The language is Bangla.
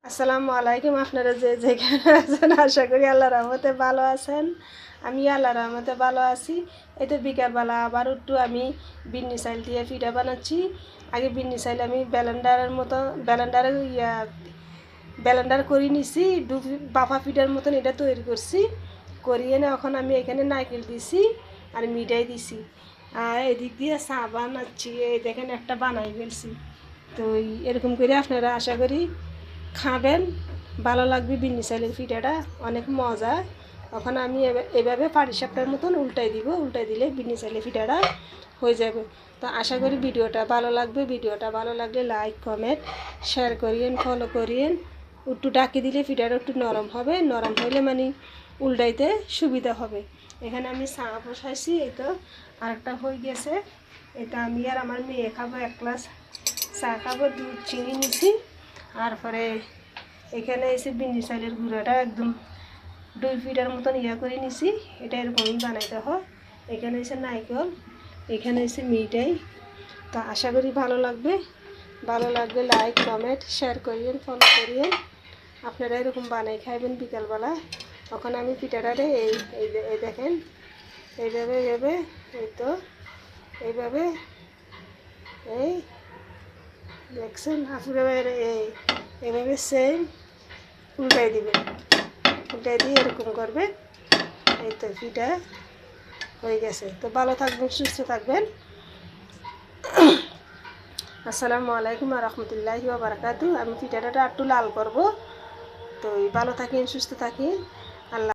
আসসালামু আলাইকুম। আপনারা যে যেখানে আছেন আশা করি আল্লাহর রহমতে ভালো আছেন। আমি আল্লাহর রহমতে ভালো আছি। এই তো বিকালবেলা আবার একটু আমি বিন্নি চাইল দিয়ে পিঠা বানাচ্ছি। আগে বিন্নি চাইল আমি ব্যালেন্ডার করে নিছি, বাফা পিঠার মতন এটা তৈরি করছি। করিয়ে না এখন আমি এখানে নারকেল দিছি আর মিঠাই দিছি, আর এদিক দিয়ে চা বানাচ্ছি। এই দেখেন একটা বানাই ফেলছি। তো এরকম করে আপনারা আশা করি খাবেন, ভালো লাগবে। বিন্নি চাইলের পিঠাটা অনেক মজা। এখন আমি এভাবে পাটিসাপটার মতন উল্টাই দিব, উল্টাই দিলে বিন্নি চাইলের পিঠাটা হয়ে যাবে। তো আশা করি ভিডিওটা ভালো লাগবে। ভিডিওটা ভালো লাগলে লাইক কমেন্ট শেয়ার করিয়েন, ফলো করিয়েন। একটু ডাকি দিলে পিঠাটা একটু নরম হবে, নরম হইলে মানে উল্টাইতে সুবিধা হবে। এখানে আমি চা বসাইছি, এই তো আরেকটা হয়ে গেছে। এটা আমি আর আমার মেয়ে খাবো, 1 গ্লাস চা খাবো। দুধ চিনি নিছি, তারপরে এখানে এসে বিন্নি চাইলের গুঁড়োটা একদম 2 ফিটার মতন করে নিছি। এটা এরকমই বানাইতে হয়। এখানে এসে নারকেল, এখানে এসে মিঠাই। তো আশা করি ভালো লাগবে। ভালো লাগলে লাইক কমেন্ট শেয়ার করিয়েন, ফলো করিয়েন। আপনারা এরকম বানাই খাইবেন বিকালবেলা। তখন আমি পিঠাটারে এই দেখেন এইভাবে এইভাবে, এই তো এইভাবে, এই দেখছেন আপনারা, এইভাবে সেম উল্টাই দিবেন। উল্টাই দিয়ে এরকম করবে। এই তো পিঠা হয়ে গেছে। তো ভালো থাকবেন, সুস্থ থাকবেন। আসসালামু আলাইকুম রহমতুল্লাহি ওয়া বারাকাতু। আমি পিঠাটা একটু লাল করব। তো ভালো থাকেন, সুস্থ থাকেন। আল্লাহ।